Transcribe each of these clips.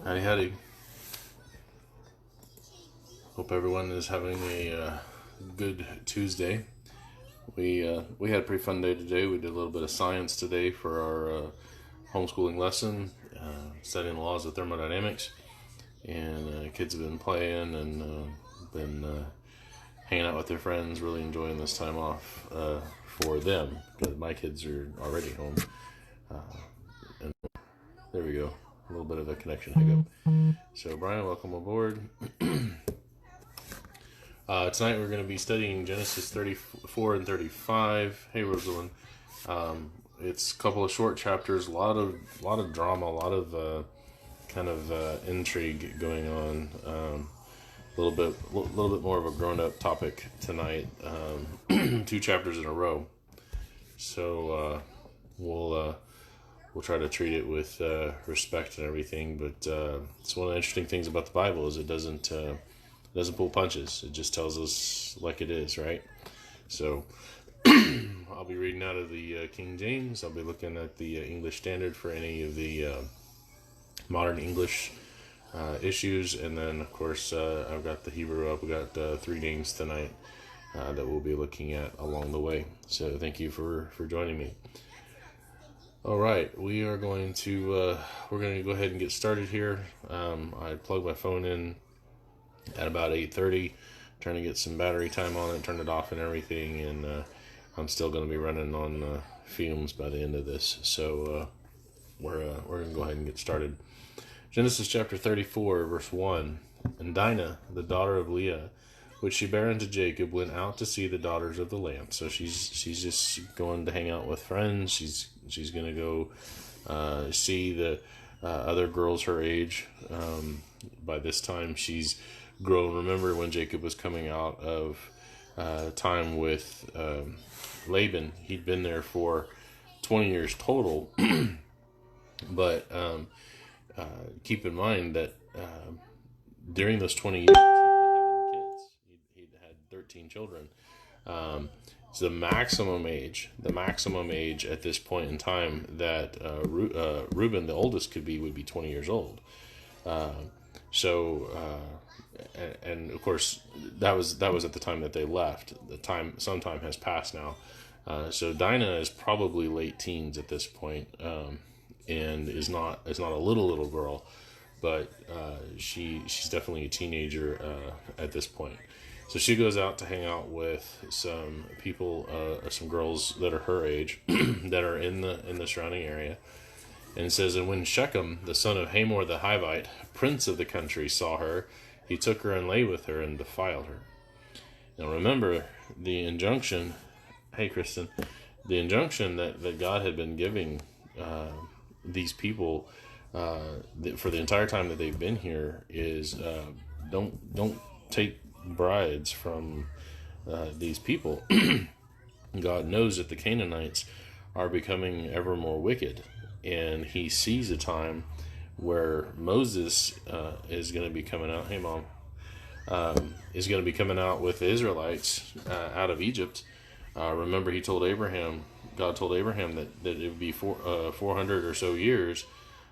Howdy, howdy. Hope everyone is having a good Tuesday. We had a pretty fun day today. We did a little bit of science today for our homeschooling lesson, studying the laws of thermodynamics. And kids have been playing and been hanging out with their friends, really enjoying this time off for them. Because my kids are already home. And there we go. A little bit of a connection hiccup. So, Brian, welcome aboard. Tonight we're going to be studying Genesis 34 and 35. Hey, Rosalind. It's a couple of short chapters, a lot of drama, a lot of intrigue going on. A little bit more of a grown-up topic tonight. 2 chapters in a row. So we'll try to treat it with respect and everything. But it's one of the interesting things about the Bible is it doesn't pull punches. It just tells us like it is, right? So I'll be reading out of the King James. I'll be looking at the English Standard for any of the modern English issues, and then of course I've got the Hebrew up. We got 3 names tonight that we'll be looking at along the way. So thank you for joining me. All right, we are going to we're going to go ahead and get started here. I plugged my phone in at about 8:30, trying to get some battery time on it, turn it off and everything, and I'm still going to be running on fumes by the end of this. So we're going to go ahead and get started. Genesis chapter 34, verse 1. And Dinah, the daughter of Leah, which she bare unto Jacob, went out to see the daughters of the land. So she's just going to hang out with friends. She's going to go see the other girls her age. By this time, she's grown. Remember when Jacob was coming out of time with Laban? He'd been there for 20 years total. But keep in mind that during those 20 years, he'd been having kids. He'd had 13 children. It's the maximum age at this point in time that Reuben, the oldest, would be 20 years old. And of course, that was at the time that they left. Some time has passed now. So Dinah is probably late teens at this point, and is not a little girl, but she's definitely a teenager at this point. So she goes out to hang out with some people, some girls that are her age, that are in the surrounding area. And it says, and when Shechem, the son of Hamor the Hivite, prince of the country, saw her, he took her and lay with her and defiled her. Now remember the injunction, hey Kristen, the injunction that God had been giving these people for the entire time that they've been here is don't take brides from these people. God knows that the Canaanites are becoming ever more wicked, and he sees a time where Moses is going to be coming out. Hey, Mom. Is going to be coming out with the Israelites out of Egypt. Remember, God told Abraham that it would be 400 or so years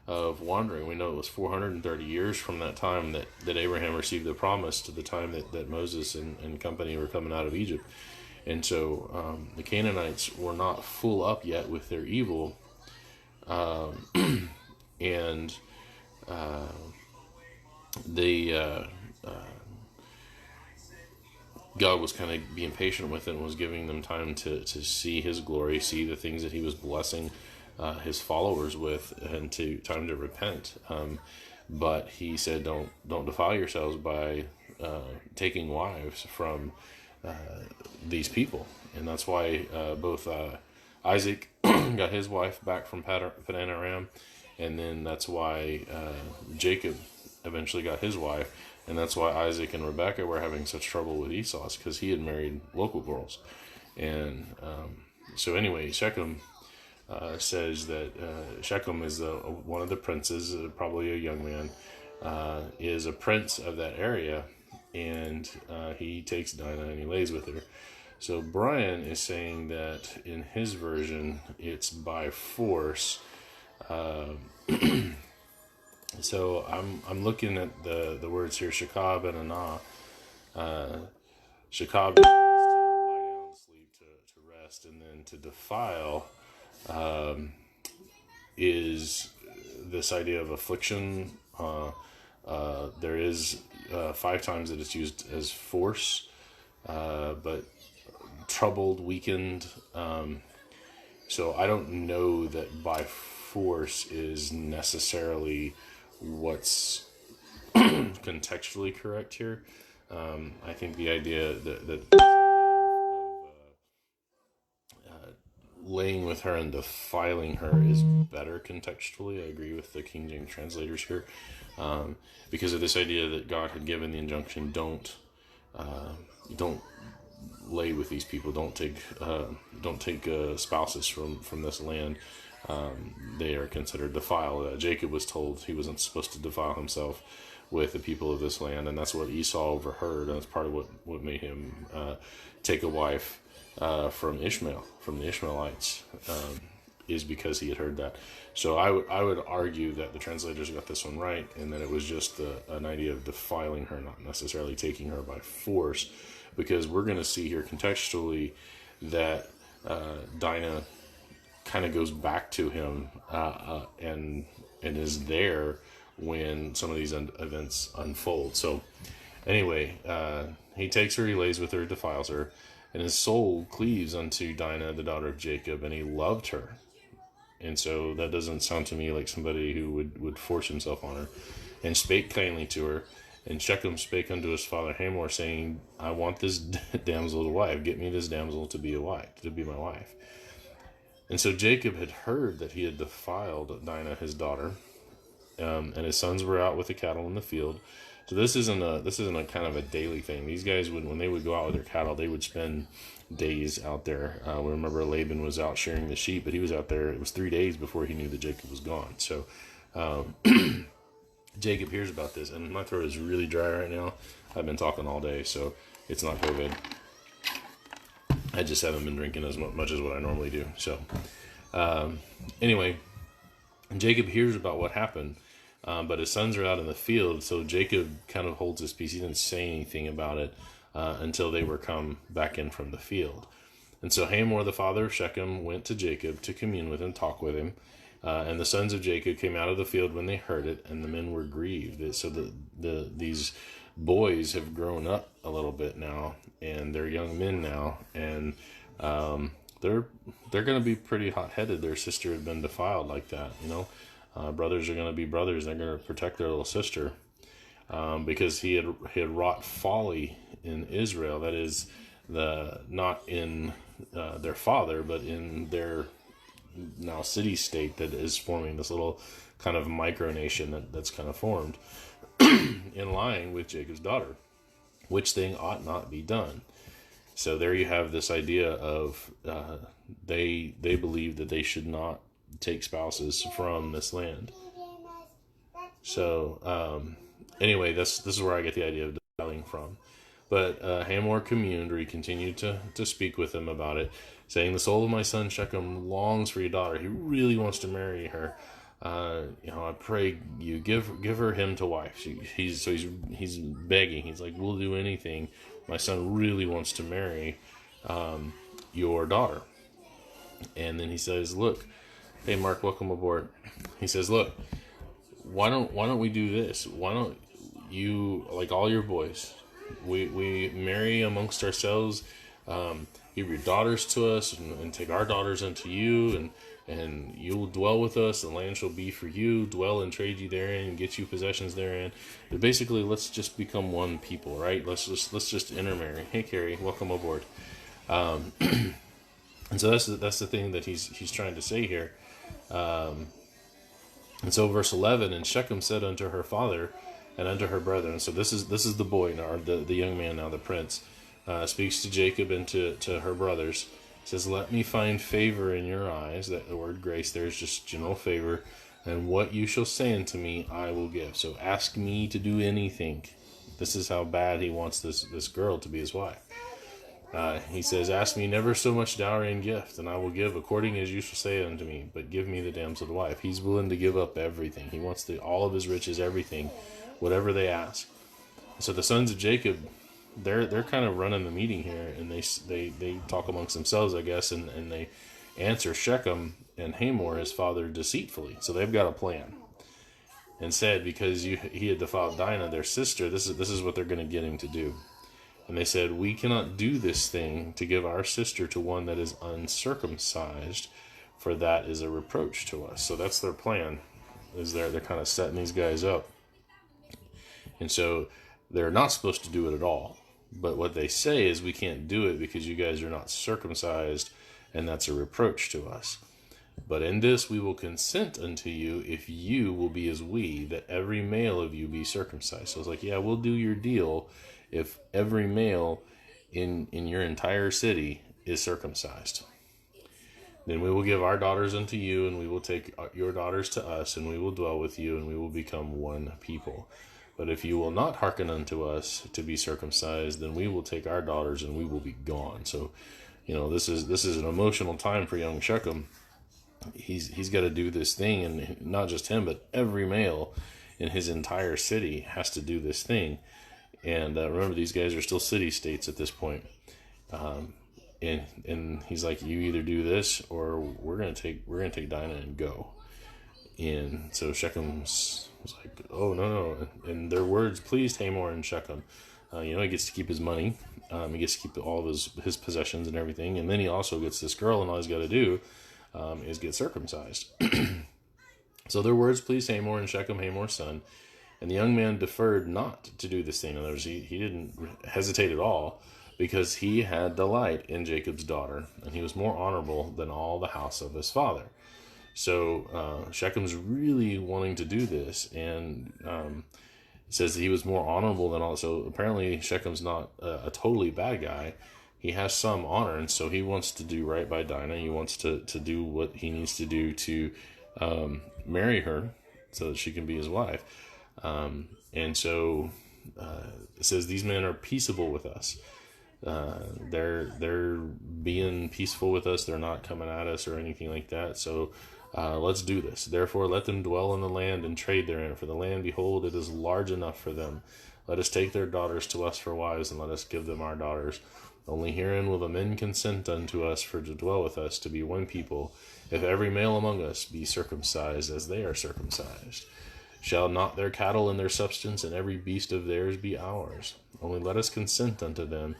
of wandering. We know it was 430 years from that time that Abraham received the promise to the time that Moses and company were coming out of Egypt. And so the Canaanites were not full up yet with their evil. And God was kind of being patient with it and was giving them time to see his glory, see the things that he was blessing his followers with, and time to repent. But he said, don't defile yourselves by taking wives from these people. And that's why both Isaac got his wife back from Padan Aram, and then that's why Jacob eventually got his wife. And that's why Isaac and Rebekah were having such trouble with Esau's, because he had married local girls. And so anyway, Shechem says that Shechem is one of the princes, probably a young man, is a prince of that area, and he takes Dinah and he lays with her. So Brian is saying that in his version, it's by force. So I'm looking at the words here, shakab and anah. Shakab is to lie down, sleep, to rest, and then to defile is this idea of affliction. There is 5 times that it's used as force, but troubled, weakened. So I don't know that by force is necessarily what's contextually correct here. I think the idea that laying with her and defiling her is better contextually. I agree with the King James translators here, because of this idea that God had given the injunction: don't lay with these people. Don't take spouses from this land. They are considered defiled. Jacob was told he wasn't supposed to defile himself with the people of this land, and that's what Esau overheard, and that's part of what made him take a wife from Ishmael, from the Ishmaelites, is because he had heard that. So I would argue that the translators got this one right, and that it was just an idea of defiling her, not necessarily taking her by force, because we're going to see here contextually that Dinah kind of goes back to him and is there when some of these events unfold. So anyway, he takes her, he lays with her, defiles her, and his soul cleaves unto Dinah, the daughter of Jacob, and he loved her. And so that doesn't sound to me like somebody who would force himself on her. And spake kindly to her. And Shechem spake unto his father Hamor, saying, I want this damsel to wife. Get me this damsel to be my wife. And so Jacob had heard that he had defiled Dinah, his daughter, and his sons were out with the cattle in the field. So this isn't a kind of a daily thing. These guys when they would go out with their cattle, they would spend days out there. We remember Laban was out shearing the sheep, but he was out there. It was 3 days before he knew that Jacob was gone. So Jacob hears about this, and my throat is really dry right now. I've been talking all day, so it's not COVID. I just haven't been drinking as much as what I normally do. So anyway, Jacob hears about what happened, but his sons are out in the field, so Jacob kind of holds his peace. He didn't say anything about it until they were come back in from the field. And so Hamor, the father of Shechem, went to Jacob to commune with him, talk with him. And the sons of Jacob came out of the field when they heard it, and the men were grieved. So these boys have grown up a little bit now, and they're young men now, and they're going to be pretty hot-headed. Their sister had been defiled like that, Brothers are going to be brothers. They're going to protect their little sister, because he had wrought folly in Israel. That is, not in their father, but in their now city-state that is forming, this little kind of micronation that's kind of formed in lying with Jacob's daughter, which thing ought not be done. So there you have this idea of they believe that they should not take spouses from this land. So anyway, this is where I get the idea of defiling from. But Hamor communed, or he continued to speak with him about it, saying, the soul of my son Shechem longs for your daughter. He really wants to marry her. I pray you give her him to wife. He's begging. He's like, we'll do anything. My son really wants to marry your daughter. And then he says, look, hey Mark, welcome aboard. He says, look, why don't we do this? Why don't you, like all your boys, we marry amongst ourselves, give your daughters to us, and take our daughters unto you, and you will dwell with us. The land shall be for you. Dwell and trade you therein, and get you possessions therein. But basically, let's just become one people, right? Let's just intermarry. Hey, Carrie, welcome aboard. And so that's the thing that he's trying to say here. And so verse 11, and Shechem said unto her father and unto her brethren. So this is the boy now, or the young man now, the prince, speaks to Jacob and to her brothers. Says, let me find favor in your eyes. That the word grace there is just general favor. And what you shall say unto me, I will give. So ask me to do anything. This is how bad he wants this girl to be his wife. He says, "Ask me never so much dowry and gift, and I will give according as you shall say unto me. But give me the damsel to wife." He's willing to give up everything. He wants all of his riches, everything, whatever they ask. So the sons of Jacob, they're kind of running the meeting here, and they talk amongst themselves, I guess, and they answer Shechem and Hamor, his father, deceitfully. So they've got a plan, and said, because he had defiled Dinah, their sister, this is what they're going to get him to do. And they said, "We cannot do this thing to give our sister to one that is uncircumcised, for that is a reproach to us." So that's their plan. They're kind of setting these guys up. And so they're not supposed to do it at all. But what they say is, "We can't do it because you guys are not circumcised, and that's a reproach to us. But in this we will consent unto you, if you will be as we, that every male of you be circumcised." So it's like, yeah, we'll do your deal if every male in your entire city is circumcised. "Then we will give our daughters unto you, and we will take your daughters to us, and we will dwell with you, and we will become one people. But if you will not hearken unto us to be circumcised, then we will take our daughters, and we will be gone." So, this is an emotional time for young Shechem. He's got to do this thing, and not just him, but every male in his entire city has to do this thing. And remember, these guys are still city-states at this point. And he's like, "You either do this, or we're gonna take Dinah and go." And so Shechem was like, "Oh, no." And their words pleased Hamor and Shechem. He gets to keep his money. He gets to keep all of his possessions and everything. And then he also gets this girl, and all he's got to do is get circumcised. So their words pleased Hamor and Shechem, Hamor's son. And the young man deferred not to do this thing. In other words, he didn't hesitate at all, because he had delight in Jacob's daughter, and he was more honorable than all the house of his father. So Shechem's really wanting to do this, and it says that he was more honorable than all. So apparently Shechem's not a totally bad guy. He has some honor, and so he wants to do right by Dinah. He wants to do what he needs to do to marry her so that she can be his wife. And so it says these men are peaceable with us. They're being peaceful with us. They're not coming at us or anything like that. So let's do this. "Therefore let them dwell in the land and trade therein. For the land, behold, it is large enough for them. Let us take their daughters to us for wives, and let us give them our daughters. Only herein will the men consent unto us for to dwell with us, to be one people, if every male among us be circumcised as they are circumcised. Shall not their cattle and their substance and every beast of theirs be ours? Only let us consent unto them,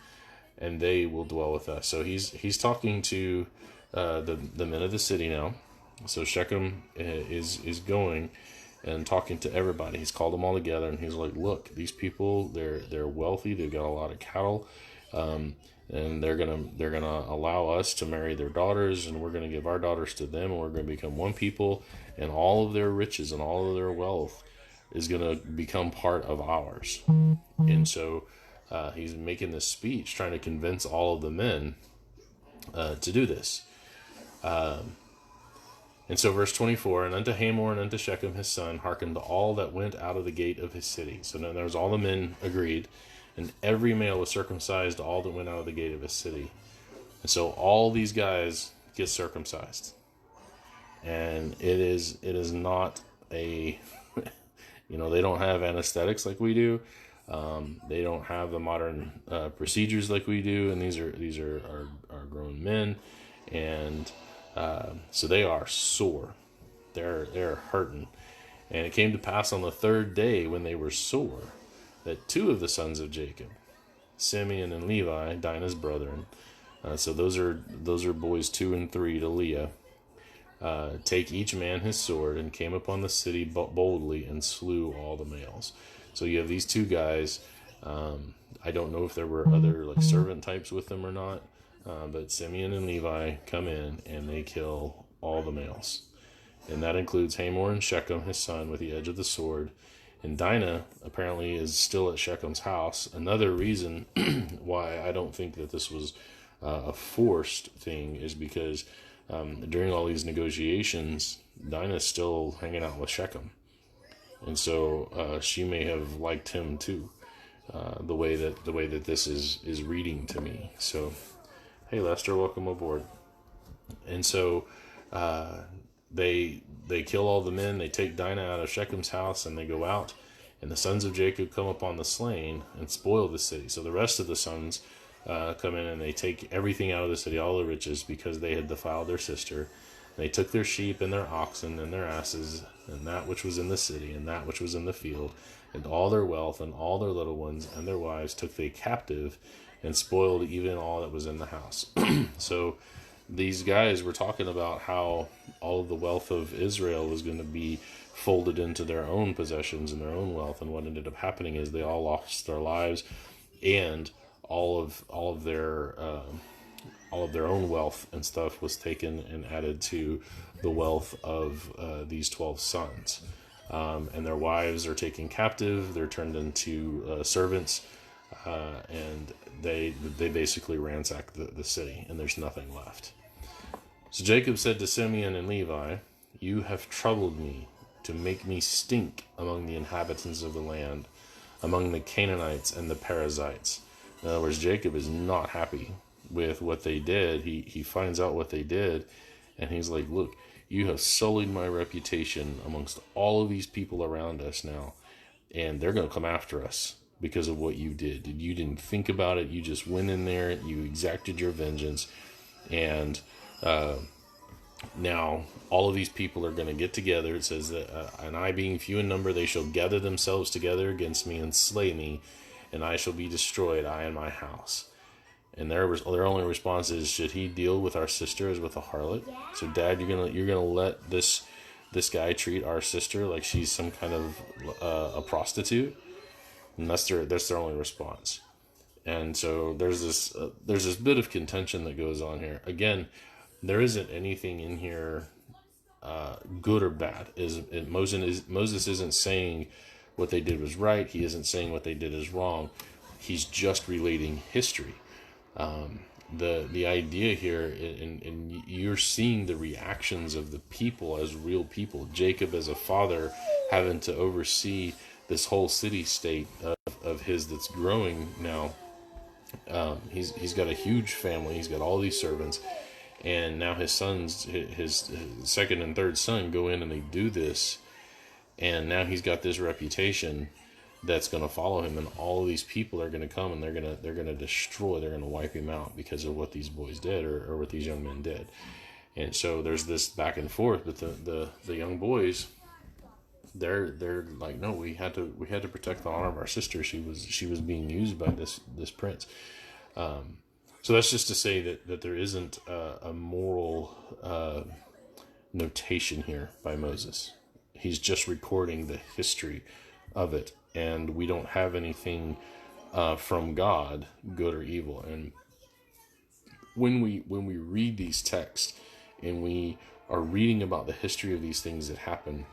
and they will dwell with us." So he's talking to the men of the city now. So Shechem is going and talking to everybody. He's called them all together, and he's like, "Look, these people, they're wealthy. They've got a lot of cattle, and they're gonna allow us to marry their daughters, and we're gonna give our daughters to them, and we're gonna become one people, and all of their riches and all of their wealth is gonna become part of ours." And so he's making this speech, trying to convince all of the men to do this. And so verse 24, "And unto Hamor and unto Shechem his son hearkened all that went out of the gate of his city." So now there was all the men agreed, and every male was circumcised, all that went out of the gate of his city. And so all these guys get circumcised. And it is not a, they don't have anesthetics like we do. They don't have the modern procedures like we do, and these are grown men, and so they are sore. They're hurting. And it came to pass on the third day, when they were sore, that two of the sons of Jacob, Simeon and Levi, Dinah's brethren, so those are boys 2 and 3 to Leah, take each man his sword, and came upon the city boldly, and slew all the males. So you have these two guys. I don't know if there were other servant types with them or not, but Simeon and Levi come in, and they kill all the males. And that includes Hamor and Shechem, his son, with the edge of the sword. And Dinah apparently is still at Shechem's house. Another reason why I don't think that this was a forced thing is because during all these negotiations, Dinah's still hanging out with Shechem. And so she may have liked him too. the way that this is reading to me. So, hey Lester, welcome aboard. And so they kill all the men. They take Dinah out of Shechem's house, and they go out. And the sons of Jacob come upon the slain and spoil the city. So the rest of the sons come in and they take everything out of the city, all the riches, because they had defiled their sister. And they took their sheep and their oxen and their asses and that which was in the city and that which was in the field, and all their wealth and all their little ones and their wives took they captive, and spoiled even all that was in the house. So these guys were talking about how all of the wealth of Israel was going to be folded into their own possessions and their own wealth, and what ended up happening is they all lost their lives, and all of their own wealth and stuff was taken and added to the wealth of these 12 sons, and their wives are taken captive. They're turned into servants, and they basically ransack the city, and there's nothing left. So Jacob said to Simeon and Levi, "You have troubled me to make me stink among the inhabitants of the land, among the Canaanites and the Perizzites." In other words, Jacob is not happy with what they did. He finds out what they did, and he's like, "Look, you have sullied my reputation amongst all of these people around us now, and they're going to come after us because of what you did. You didn't think about it. You just went in there, you exacted your vengeance, and now all of these people are going to get together." It says that, "And I being few in number, they shall gather themselves together against me and slay me, and I shall be destroyed, I and my house." And their only response is, "Should he deal with our sister as with a harlot?" So, Dad, you're gonna let this guy treat our sister like she's some kind of a prostitute? And that's their only response. And so there's this bit of contention that goes on here. Again, there isn't anything in here good or bad. Moses isn't saying what they did was right. He isn't saying what they did is wrong. He's just relating history. The idea here, and you're seeing the reactions of the people as real people. Jacob as a father having to oversee this whole city-state of his that's growing now. He's got a huge family. He's got all these servants, and now his sons, his second and third son, go in and they do this, and now he's got this reputation that's going to follow him, and all of these people are going to come and they're going to destroy, they're going to wipe him out because of what these boys did, or what these young men did. And so there's this back and forth, but the young boys, they're like, "No, we had to protect the honor of our sister. She was being used by this prince." So that's just to say that there isn't a moral notation here by Moses. He's just recording the history of it, and we don't have anything from God, good or evil. And when we read these texts and we are reading about the history of these things that happen,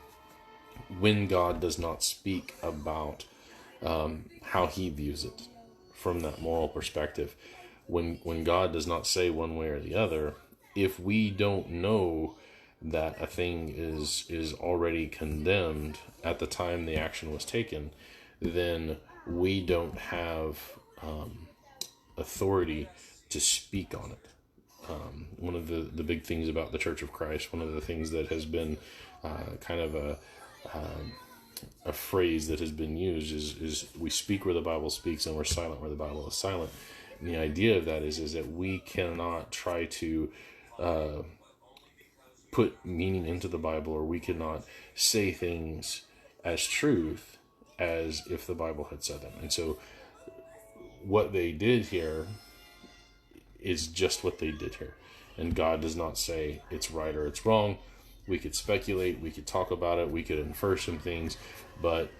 when God does not speak about how he views it from that moral perspective, when God does not say one way or the other, if we don't know that a thing is already condemned at the time the action was taken, then we don't have authority to speak on it. One of the big things about the Church of Christ, one of the things that has been kind of a phrase that has been used is we speak where the Bible speaks and we're silent where the Bible is silent. And the idea of that is that we cannot try to put meaning into the Bible, or we cannot say things as truth as if the Bible had said them. And so what they did here is just what they did here. And God does not say it's right or it's wrong. We could speculate, we could talk about it, we could infer some things, but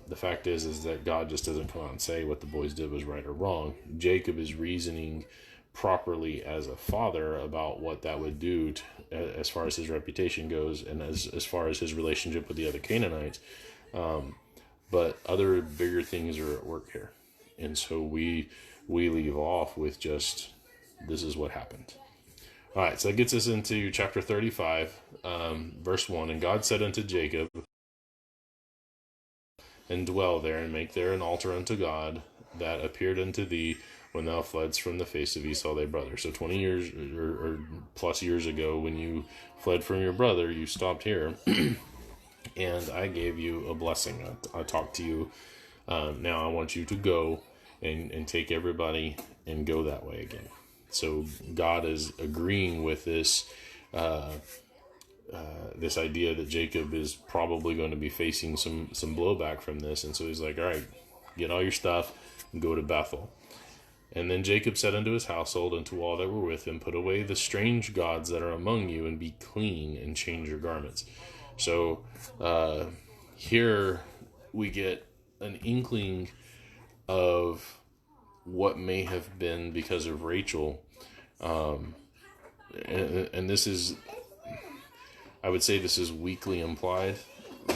the fact is that God just doesn't come out and say what the boys did was right or wrong. Jacob is reasoning properly as a father about what that would do as far as his reputation goes, and as far as his relationship with the other Canaanites. But other bigger things are at work here. And so we leave off with just, this is what happened. All right, so that gets us into chapter 35, verse 1. "And God said unto Jacob, and dwell there, and make there an altar unto God, that appeared unto thee when thou fledst from the face of Esau thy brother. So 20 years or plus years ago, when you fled from your brother, you stopped here, and I gave you a blessing. I talked to you. Now I want you to go and take everybody and go that way again. So God is agreeing with this this idea that Jacob is probably going to be facing some blowback from this. And so he's like, all right, get all your stuff and go to Bethel. And then Jacob said unto his household and to all that were with him, put away the strange gods that are among you, and be clean, and change your garments. So here we get an inkling of what may have been because of Rachel. And this is, I would say this is weakly implied.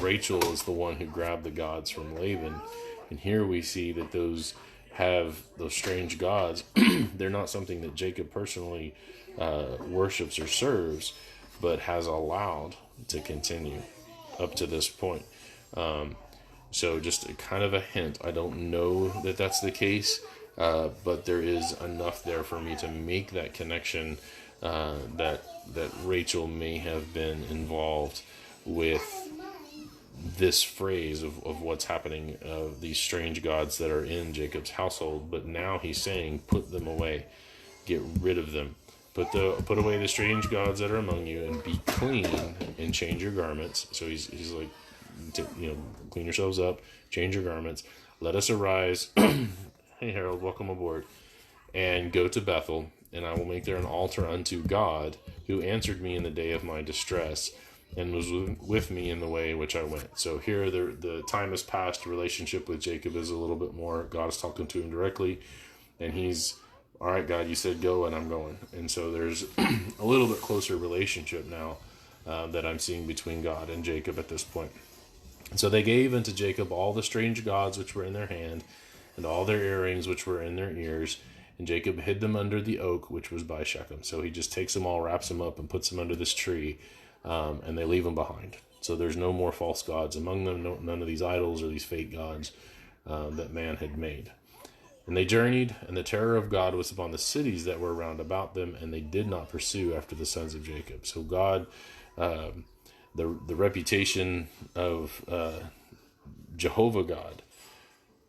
Rachel is the one who grabbed the gods from Laban. And here we see that those strange gods. They're not something that Jacob personally worships or serves, but has allowed to continue up to this point. So just kind of a hint. I don't know that that's the case, but there is enough there for me to make that connection that Rachel may have been involved with this phrase of what's happening, of these strange gods that are in Jacob's household. But now he's saying, put them away, get rid of them, put away the strange gods that are among you, and be clean, and change your garments. So he's like, clean yourselves up, change your garments, let us arise. Hey Harold, welcome aboard. And go to Bethel, and I will make there an altar unto God, who answered me in the day of my distress, and was with me in the way which I went. So here the time has passed. Relationship with Jacob is a little bit more. God is talking to him directly, and he's, all right, God, you said go, and I'm going. And so there's a little bit closer relationship now that I'm seeing between God and Jacob at this point. And so they gave unto Jacob all the strange gods which were in their hand, and all their earrings which were in their ears. And Jacob hid them under the oak which was by Shechem. So he just takes them all, wraps them up, and puts them under this tree. And they leave them behind. So there's no more false gods among them, none of these idols or these fake gods that man had made. And they journeyed, and the terror of God was upon the cities that were round about them, and they did not pursue after the sons of Jacob. So God, the reputation of Jehovah God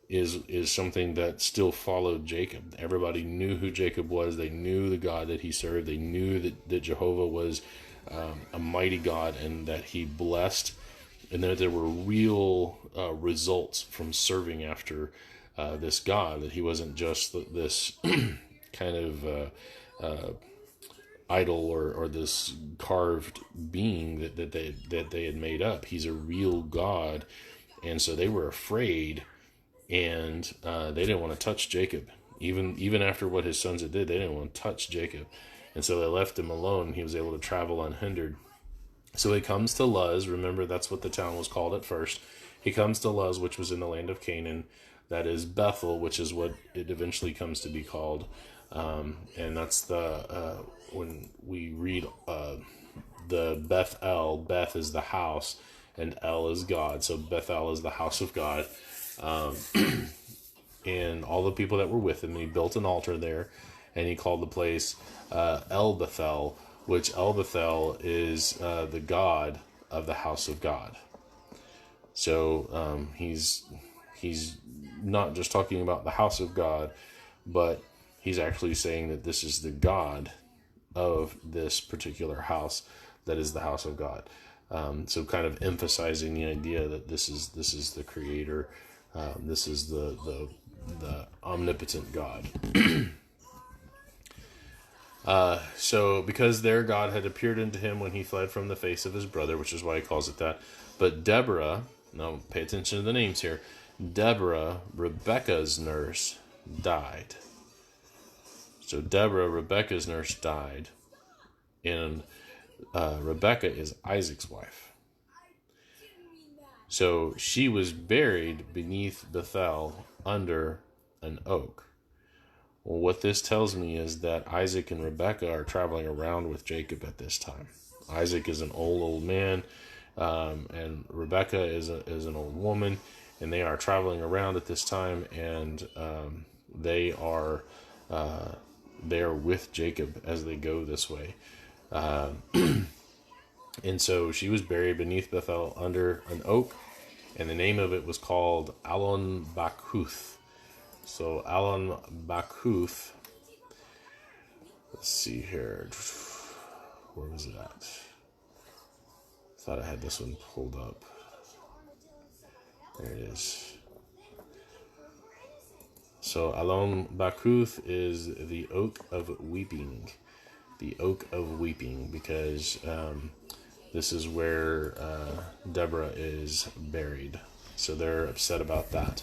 is something that still followed Jacob. Everybody knew who Jacob was. They knew the God that he served. They knew that Jehovah was a mighty God, and that he blessed, and that there were real results from serving after this God, that he wasn't just this kind of idol or this carved being that they had made up. He's a real God. And so they were afraid, and they didn't want to touch Jacob. Even after what his sons had did, they didn't want to touch Jacob. And so they left him alone. He was able to travel unhindered. So he comes to Luz. Remember, that's what the town was called at first. He comes to Luz, which was in the land of Canaan. That is Bethel, which is what it eventually comes to be called. And that's the when we read the Beth El, Beth is the house, and El is God. So Bethel is the house of God. And all the people that were with him, he built an altar there, and he called the place El Bethel, which El Bethel is the God of the house of God. So he's not just talking about the house of God, but he's actually saying that this is the God of this particular house, that is the house of God. So kind of emphasizing the idea that this is the creator, this is the omnipotent God. So because their God had appeared unto him when he fled from the face of his brother, which is why he calls it that. But Deborah, now pay attention to the names here, Deborah, Rebekah's nurse, died. So Deborah, Rebekah's nurse, died. And Rebekah is Isaac's wife. So she was buried beneath Bethel under an oak. Well, what this tells me is that Isaac and Rebekah are traveling around with Jacob at this time. Isaac is an old man, and Rebekah is an old woman, and they are traveling around at this time, and they are with Jacob as they go this way. And so she was buried beneath Bethel under an oak, and the name of it was called Allon Bachuth. So Allon Bachuth, let's see here, where was it at? Thought I had this one pulled up. There it is. So Allon Bachuth is the oak of weeping. The oak of weeping, because this is where Deborah is buried. So they're upset about that.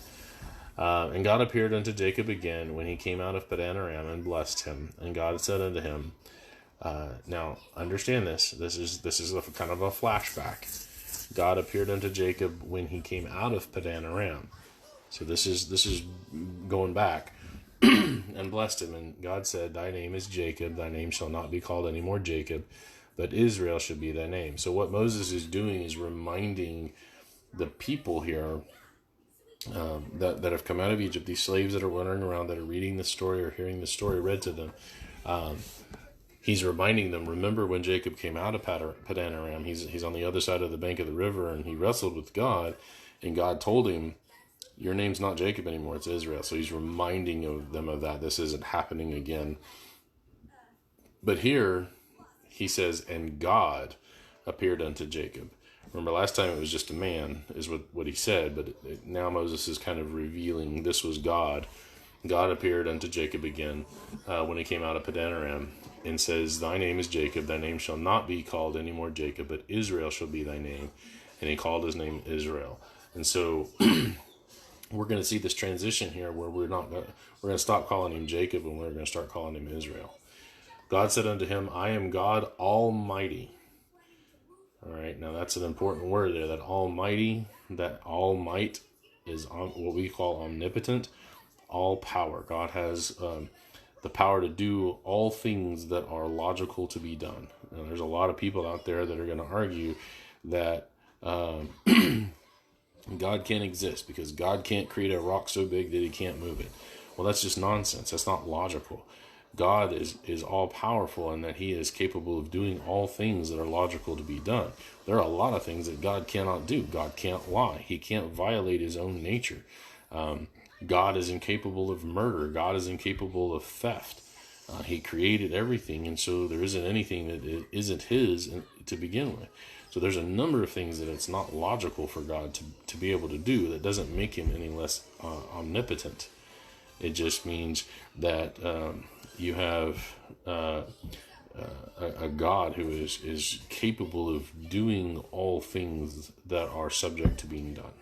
And God appeared unto Jacob again when he came out of Padan Aram and blessed him. And God said unto him, now understand this. This is a kind of a flashback. God appeared unto Jacob when he came out of Padan Aram. So this is going back. And blessed him. And God said, thy name is Jacob. Thy name shall not be called any more Jacob, but Israel should be thy name. So what Moses is doing is reminding the people here that have come out of Egypt, these slaves that are wandering around, that are reading the story or hearing the story read to them. He's reminding them, remember when Jacob came out of Padan Aram, he's on the other side of the bank of the river, and he wrestled with God, and God told him, your name's not Jacob anymore, it's Israel. So he's reminding them of that. This isn't happening again. But here, he says, and God appeared unto Jacob. Remember, last time it was just a man, is what he said, but now Moses is kind of revealing this was God. God appeared unto Jacob again when he came out of Padan Aram, and says, thy name is Jacob, thy name shall not be called any more Jacob, but Israel shall be thy name. And he called his name Israel. And so we're going to see this transition here where we're going to stop calling him Jacob, and we're going to start calling him Israel. God said unto him, I am God Almighty. All right, now that's an important word there, that Almighty, that all might is what we call omnipotent, all power. God has the power to do all things that are logical to be done. Now, there's a lot of people out there that are going to argue that God can't exist because God can't create a rock so big that he can't move it. Well, that's just nonsense. That's not logical. God is all powerful, and that he is capable of doing all things that are logical to be done. There are a lot of things that God cannot do. God can't lie. He can't violate his own nature. God is incapable of murder. God is incapable of theft. He created everything, and so there isn't anything that isn't his to begin with. So there's a number of things that it's not logical for God to be able to do. That doesn't make him any less omnipotent. It just means that you have a God who is capable of doing all things that are subject to being done.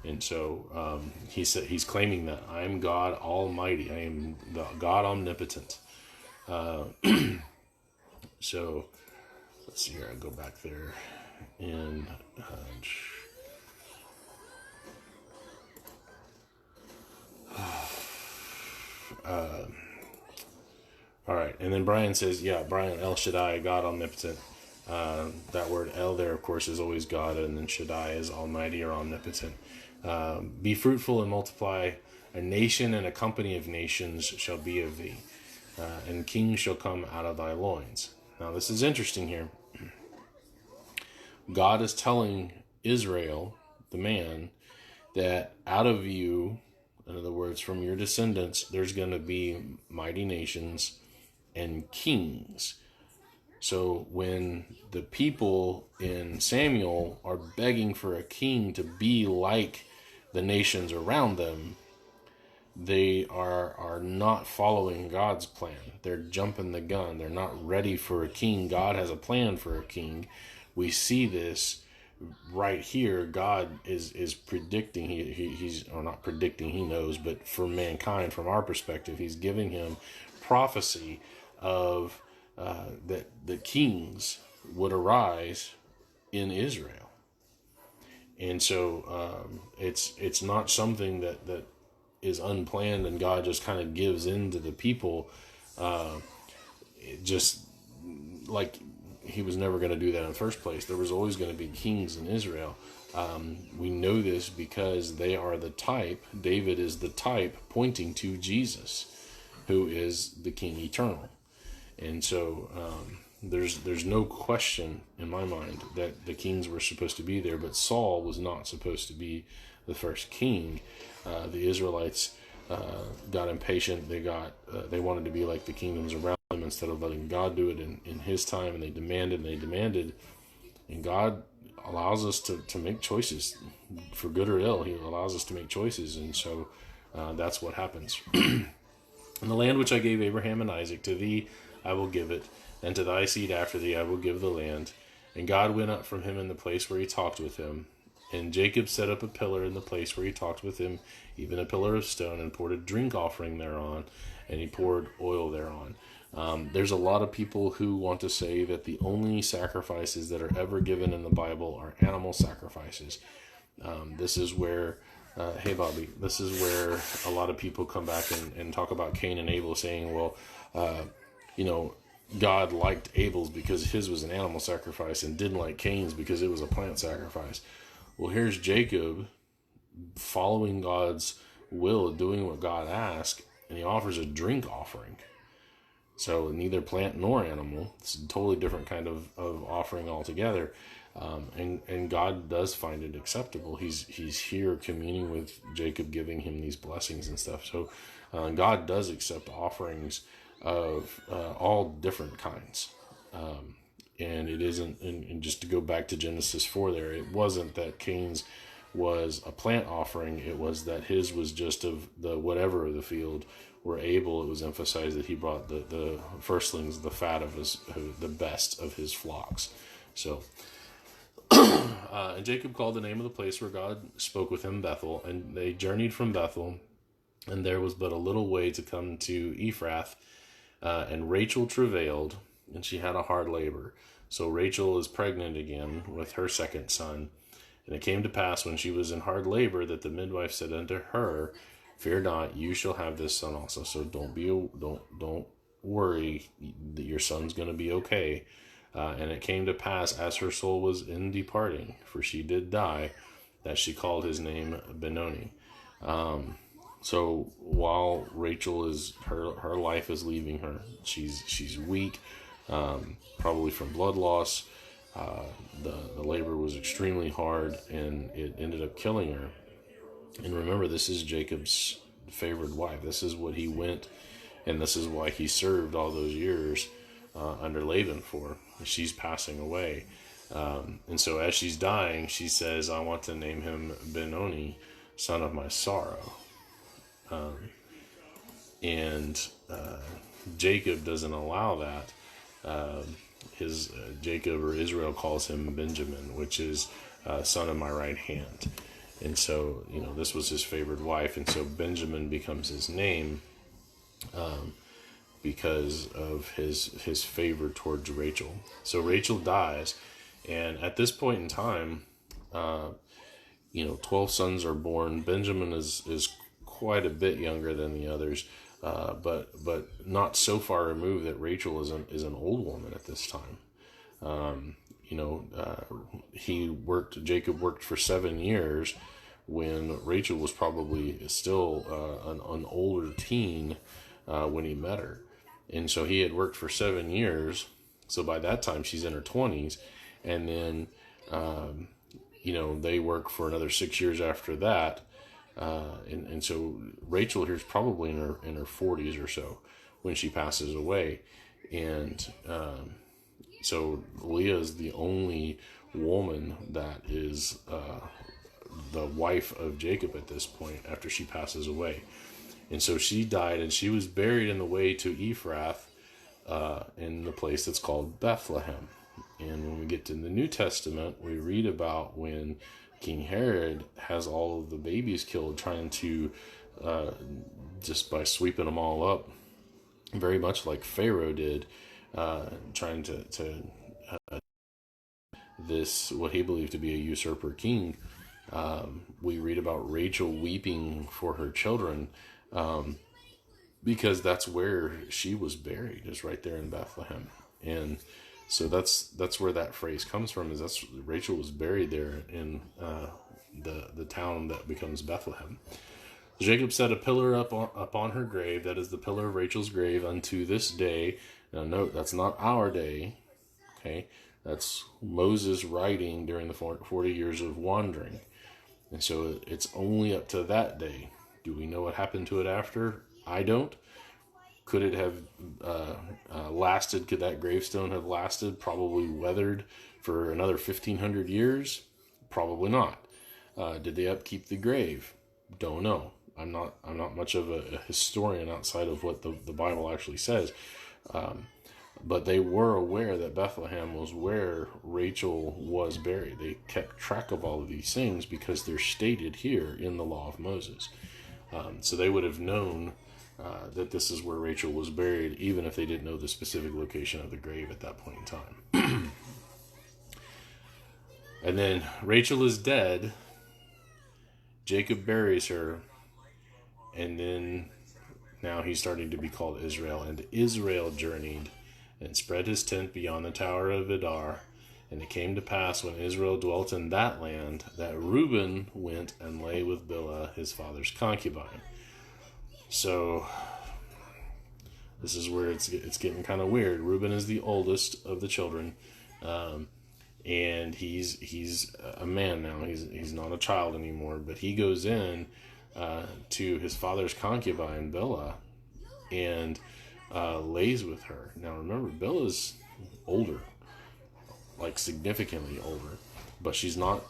And so he's claiming that I am God Almighty. I am the God omnipotent. So let's see here. I'll go back there and all right. And then Brian says, yeah, Brian, El Shaddai, God omnipotent. That word El there, of course, is always God, and then Shaddai is almighty or omnipotent. Be fruitful and multiply. A nation and a company of nations shall be of thee, and kings shall come out of thy loins. Now, this is interesting here. God is telling Israel, the man, that out of you, in other words, from your descendants, there's going to be mighty nations and kings. So when the people in Samuel are begging for a king to be like the nations around them, they are not following God's plan. They're jumping the gun. They're not ready for a king. God has a plan for a king. We see this right here. God is predicting. He's or not predicting. He knows, but for mankind, from our perspective, he's giving him prophecy of that the kings would arise in Israel. And so it's not something that is unplanned and God just kind of gives in to the people, just like he was never going to do that in the first place. There was always going to be kings in Israel. We know this because they are the type. David is the type pointing to Jesus, who is the King eternal. And so there's no question in my mind that the kings were supposed to be there, but Saul was not supposed to be the first king. The Israelites got impatient. They wanted to be like the kingdoms around them instead of letting God do it in His time, and they demanded, and God allows us to make choices for good or ill. He allows us to make choices, and so that's what happens. And the land which I gave Abraham and Isaac, to thee I will give it, and to thy seed after thee I will give the land. And God went up from him in the place where he talked with him. And Jacob set up a pillar in the place where he talked with him, even a pillar of stone, and poured a drink offering thereon, and he poured oil thereon. There's a lot of people who want to say that the only sacrifices that are ever given in the Bible are animal sacrifices. This is where hey, Bobby, this is where a lot of people come back and talk about Cain and Abel, saying, well, God liked Abel's because his was an animal sacrifice and didn't like Cain's because it was a plant sacrifice. Well, here's Jacob following God's will, doing what God asked, and he offers a drink offering. So neither plant nor animal. It's a totally different kind of offering altogether. And God does find it acceptable. He's here communing with Jacob, giving him these blessings and stuff. So God does accept offerings of all different kinds. And it isn't, and just to go back to Genesis 4 there, it wasn't that Cain's was a plant offering. It was that his was just of the whatever of the field. Where Abel, it was emphasized that he brought the firstlings, the fat of the best of his flocks. So, and Jacob called the name of the place where God spoke with him Bethel, and they journeyed from Bethel, and there was but a little way to come to Ephrath, and Rachel travailed, and she had a hard labor. So Rachel is pregnant again with her second son. And it came to pass when she was in hard labor that the midwife said unto her, fear not, you shall have this son also. So don't worry, that your son's going to be okay. And it came to pass as her soul was in departing, for she did die, that she called his name Benoni. So while Rachel is her life is leaving her, she's weak, probably from blood loss. The labor was extremely hard, and it ended up killing her. And remember, this is Jacob's favored wife. This is what he went, and this is why he served all those years under Laban for. She's passing away. And so as she's dying, she says, I want to name him Benoni, son of my sorrow. And Jacob doesn't allow that. Jacob or Israel calls him Benjamin, which is son of my right hand. And so, this was his favored wife. And so Benjamin becomes his name because of his favor towards Rachel. So Rachel dies. And at this point in time, 12 sons are born. Benjamin is quite a bit younger than the others. But not so far removed that Rachel is an old woman at this time. Jacob worked for 7 years when Rachel was probably still an older teen when he met her. And so he had worked for 7 years. So by that time she's in her 20s. And then, they work for another 6 years after that. And so Rachel here's probably in her 40s or so when she passes away. And so Leah is the only woman that is the wife of Jacob at this point after she passes away. And so she died, and she was buried in the way to Ephrath in the place that's called Bethlehem. And when we get to the New Testament, we read about when King Herod has all of the babies killed, trying to, just by sweeping them all up, very much like Pharaoh did, trying to this, what he believed to be a usurper king. We read about Rachel weeping for her children, because that's where she was buried, is right there in Bethlehem. And So that's where that phrase comes from. Is that's Rachel was buried there in the town that becomes Bethlehem. Jacob set a pillar upon her grave. That is the pillar of Rachel's grave unto this day. Now note, that's not our day. Okay, that's Moses writing during the 40 years of wandering. And so it's only up to that day. Do we know what happened to it after? I don't. Could it have lasted? Could that gravestone have lasted? Probably weathered for another 1,500 years? Probably not. Did they upkeep the grave? Don't know. I'm not much of a historian outside of what the Bible actually says. But they were aware that Bethlehem was where Rachel was buried. They kept track of all of these things because they're stated here in the law of Moses. So they would have known that this is where Rachel was buried, even if they didn't know the specific location of the grave at that point in time. And then Rachel is dead. Jacob buries her. And then now he's starting to be called Israel. And Israel journeyed and spread his tent beyond the tower of Edar. And it came to pass when Israel dwelt in that land that Reuben went and lay with Bilhah, his father's concubine. So this is where it's getting kind of weird. Reuben is the oldest of the children, and he's a man now. He's not a child anymore. But he goes in to his father's concubine Bilhah and lays with her. Now remember, Bilhah's older, like significantly older, but she's not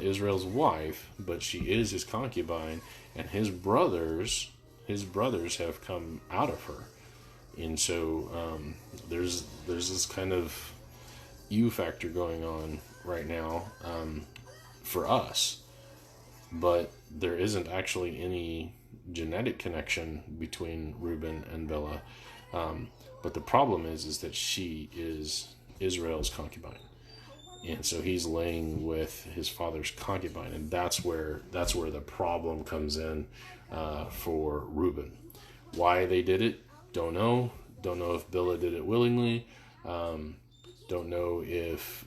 Israel's wife, but she is his concubine, and his brothers have come out of her. And so there's this kind of factor going on right now for us, but there isn't actually any genetic connection between Reuben and Bilhah. But the problem is that she is Israel's concubine, and so he's laying with his father's concubine, and that's where the problem comes in for Reuben. Why they did it, don't know. Don't know if Bilhah did it willingly. Don't know if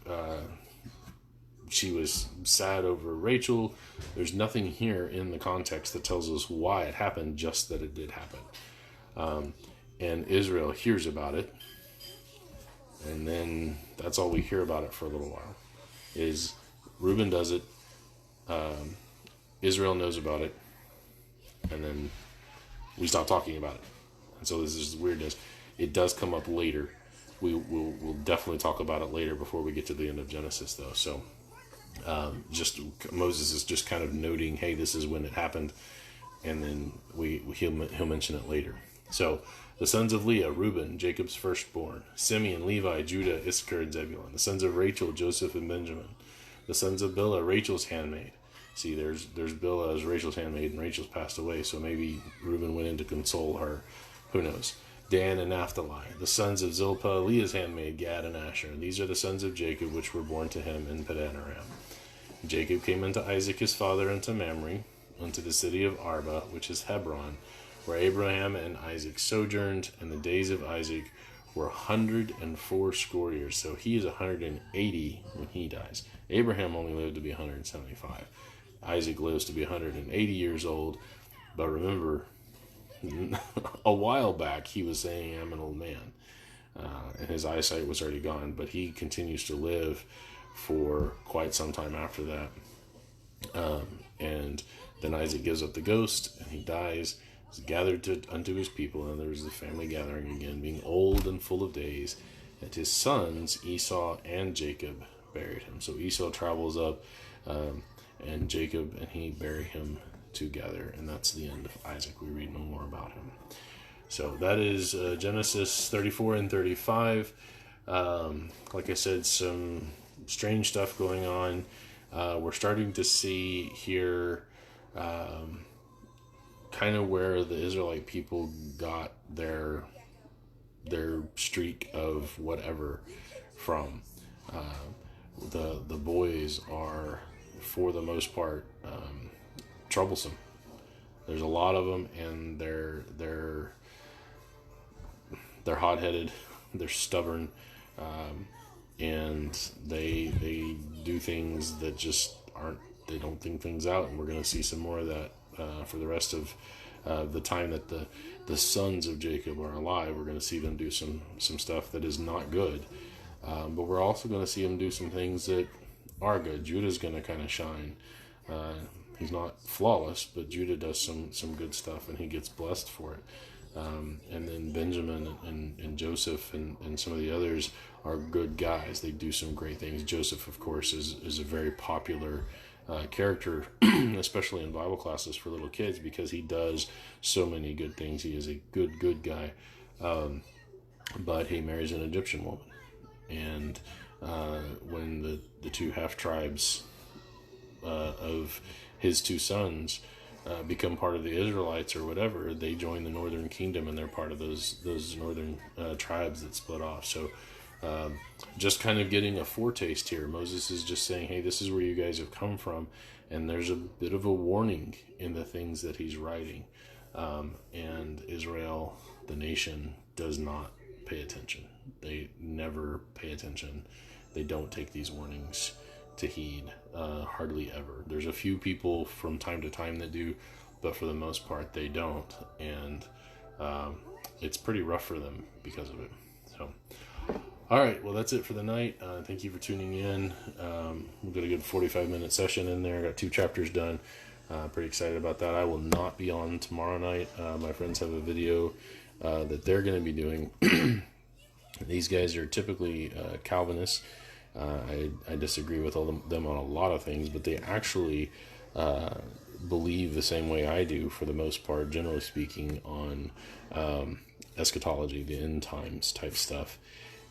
she was sad over Rachel. There's nothing here in the context that tells us why it happened, just that it did happen. And Israel hears about it, and then that's all we hear about it for a little while. Is Reuben does it, Israel knows about it, and then we stop talking about it. And so this is weirdness. It does come up later. We'll definitely talk about it later before we get to the end of Genesis, though. So just Moses is just kind of noting, hey, this is when it happened, and then he'll mention it later. So the sons of Leah, Reuben, Jacob's firstborn; Simeon, Levi, Judah, Issachar, and Zebulun. The sons of Rachel, Joseph and Benjamin. The sons of Bilhah, Rachel's handmaid. See, there's Bilhah as Rachel's handmaid, and Rachel's passed away, so maybe Reuben went in to console her. Who knows? Dan and Naphtali. The sons of Zilpah, Leah's handmaid, Gad and Asher. And these are the sons of Jacob, which were born to him in Padan Aram. Jacob came unto Isaac his father, unto Mamre, unto the city of Arba, which is Hebron, where Abraham and Isaac sojourned, and the days of Isaac were 180 years. So he is 180 when he dies. Abraham only lived to be 175. Isaac lives to be 180 years old. But remember, a while back he was saying, I'm an old man. And his eyesight was already gone. But he continues to live for quite some time after that. And then Isaac gives up the ghost, and he dies. He's gathered unto his people, and there's the family gathering again, being old and full of days. And his sons, Esau and Jacob, buried him. So Esau travels up, and Jacob and he bury him together. And that's the end of Isaac. We read no more about him. So that is Genesis 34 and 35. Like I said, some strange stuff going on. We're starting to see here kind of where the Israelite people got their streak of whatever from. The boys are, for the most part, troublesome. There's a lot of them, and they're hot-headed, they're stubborn, and they do things that just aren't. They don't think things out, and we're going to see some more of that for the rest of the time that the sons of Jacob are alive. We're going to see them do some stuff that is not good, but we're also going to see them do some things that are good. Judah's going to kind of shine. He's not flawless, but Judah does some good stuff, and he gets blessed for it. And then Benjamin and Joseph and some of the others are good guys. They do some great things. Joseph, of course, is a very popular character, especially in Bible classes for little kids, because he does so many good things. He is a good guy. But he marries an Egyptian woman. And when the two half-tribes of his two sons become part of the Israelites or whatever, they join the northern kingdom, and they're part of those northern tribes that split off. So just kind of getting a foretaste here. Moses is just saying, hey, this is where you guys have come from, and there's a bit of a warning in the things that he's writing. And Israel, the nation, does not pay attention. They never pay attention. They don't take these warnings to heed, hardly ever. There's a few people from time to time that do, but for the most part they don't, and it's pretty rough for them because of it. So all right, well, that's it for the night. Thank you for tuning in. We've got a good 45-minute session in there. I got 2 chapters done. Pretty excited about that. I will not be on tomorrow night. My friends have a video that they're going to be doing. These guys are typically Calvinists. I disagree with them on a lot of things, but they actually believe the same way I do, for the most part, generally speaking, on eschatology, the end times type stuff.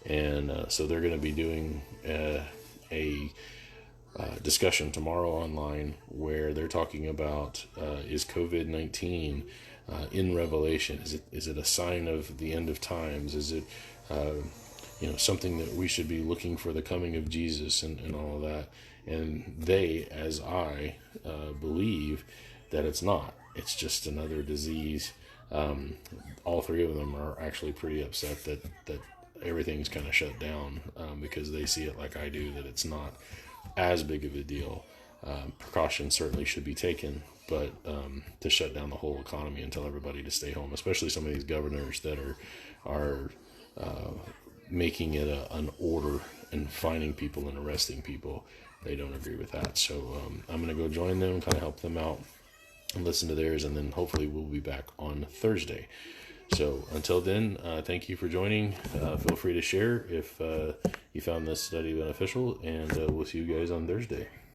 And so they're going to be doing a discussion tomorrow online where they're talking about is COVID-19 in Revelation? Is it a sign of the end of times? Is it something that we should be looking for the coming of Jesus and all of that? And they, as I, believe that it's not. It's just another disease. All 3 of them are actually pretty upset that everything's kind of shut down because they see it like I do, that it's not as big of a deal. Precautions certainly should be taken, but to shut down the whole economy and tell everybody to stay home, especially some of these governors that are making it an order and fining people and arresting people, they don't agree with that. So I'm going to go join them, kind of help them out and listen to theirs, and then hopefully we'll be back on Thursday. So until then, thank you for joining. Feel free to share if you found this study beneficial, and we'll see you guys on Thursday.